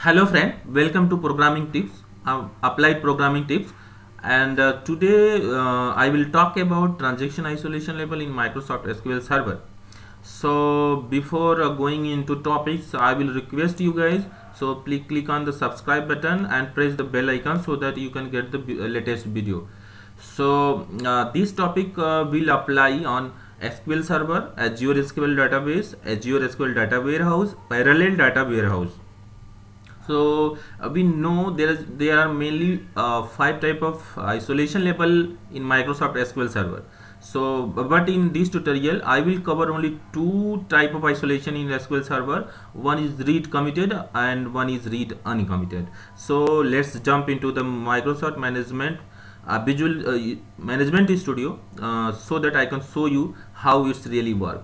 Hello friend, welcome to programming tips, applied programming tips, and today I will talk about transaction isolation level in Microsoft SQL Server. So before going into topics, I will request you guys, so please click on the subscribe button and press the bell icon so that you can get the latest video. So this topic will apply on SQL Server, Azure SQL Database, Azure SQL Data Warehouse, Parallel Data Warehouse. So we know there are mainly five type of isolation level in Microsoft SQL Server. So but in this tutorial I will cover only two type of isolation in SQL Server. One is read committed and one is read uncommitted. So let's jump into the Microsoft management visual management studio so that I can show you how it's really work.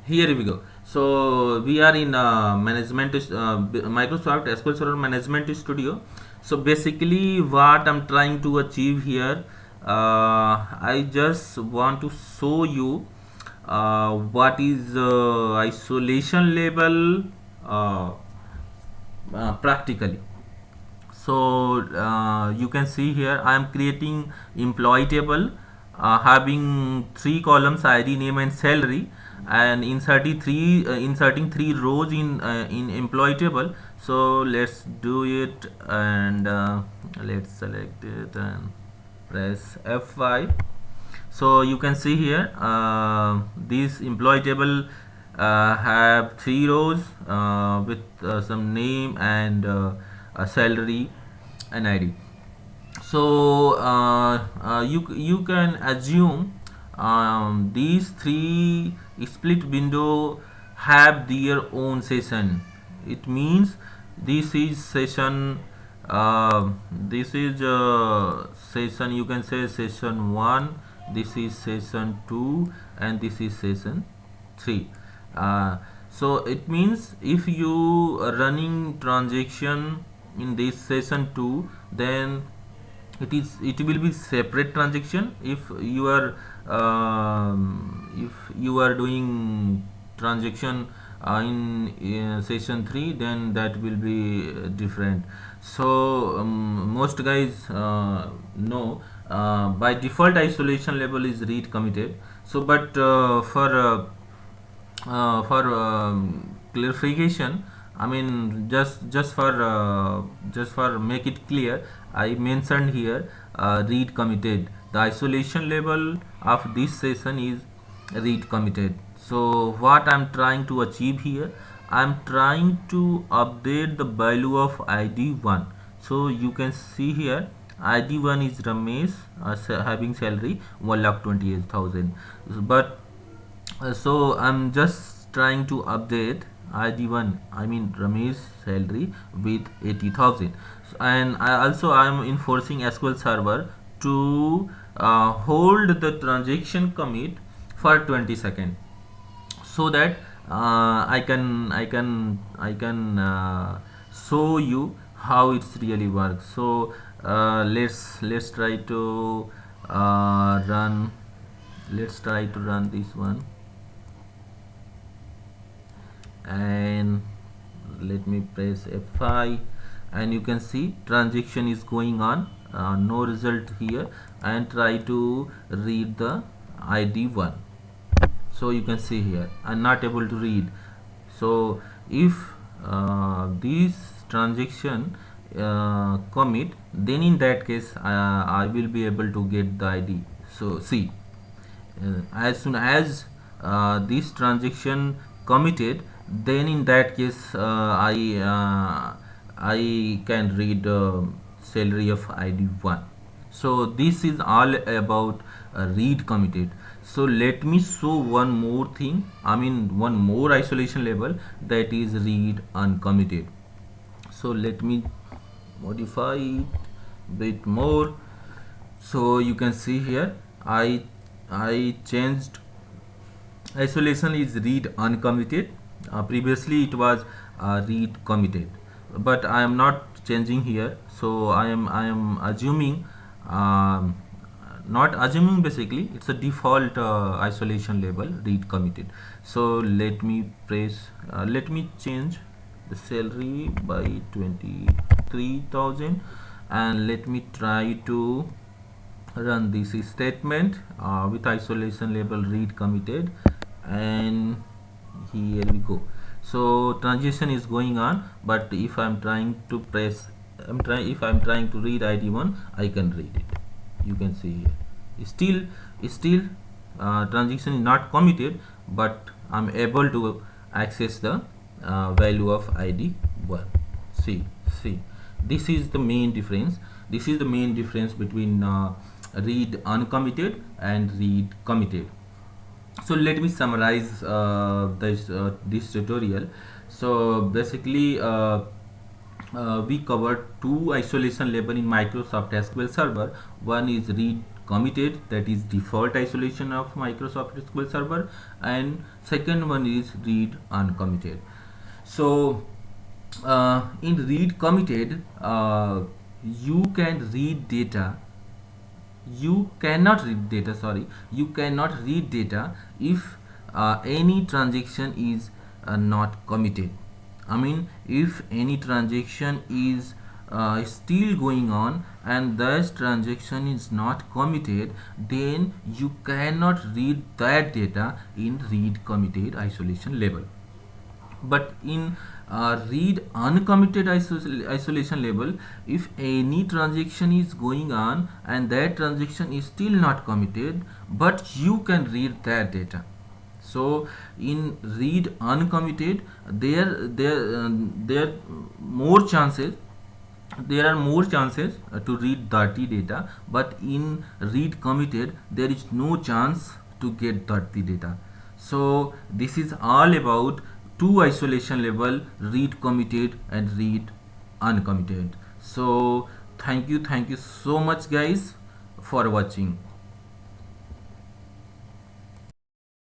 Here we go. So we are in management Microsoft SQL Server Management Studio. So basically what I'm trying to achieve here, I just want to show you what is isolation level practically. So you can see here I am creating employee table having three columns: ID, name and salary, and inserting three rows in employee table. So let's do it, and let's select it and press F5. So you can see here this employee table have three rows with some name and a salary and ID. So you can assume these three split window have their own session. It means this is session, this is session, you can say session 1, this is session 2, and this is session 3. So it means if you are running transaction in this session 2, then it will be separate transaction. If you are doing transaction in session 3, then that will be different. So most guys know by default isolation level is read committed. So but for clarification, I mean just for make it clear, I mentioned here read committed. The isolation level of this session is read committed. So what I'm trying to achieve here, I'm trying to update the value of ID1. So you can see here ID1 is Ramesh, having salary 1,28,000. But so I'm just trying to update ID1, I mean Ramesh salary, with 80,000. And I am enforcing SQL Server to hold the transaction commit for 20 seconds, so that I can show you how it's really works. So let's try to run, this one, and let me press F5, and you can see transaction is going on, no result here, and try to read the ID1. So you can see here I'm not able to read. So if this transaction commit, then in that case I will be able to get the ID. So see, as soon as this transaction committed, then in that case I can read salary of ID1. So this is all about read committed. So let me show one more thing, I mean one more isolation level, that is read uncommitted. So let me modify it bit more. So you can see here I changed isolation is read uncommitted. Previously it was read committed, but I am not changing here. So I am assuming, not assuming, basically it's a default isolation label read committed. So let me change the salary by 23,000, and let me try to run this statement with isolation label read committed, and here we go. So transition is going on, but if I'm trying to press, if I'm trying to read ID1, I can read it. You can see here still transaction is not committed, but I'm able to access the value of ID1. See, this is the main difference. This is the main difference between read uncommitted and read committed. So let me summarize this tutorial. So basically we covered two isolation label in Microsoft SQL Server. One is read committed, that is default isolation of Microsoft SQL Server, and second one is read uncommitted. So in read committed, you can read data, you cannot read data, sorry, you cannot read data if any transaction is not committed. I mean, if any transaction is still going on and this transaction is not committed, then you cannot read that data in read committed isolation label. But in read uncommitted isolation label, if any transaction is going on and that transaction is still not committed, but you can read that data. So in read uncommitted, there more chances, there are more chances to read dirty data, but in read committed there is no chance to get dirty data. So this is all about two isolation label, read committed and read uncommitted. So thank you so much guys for watching.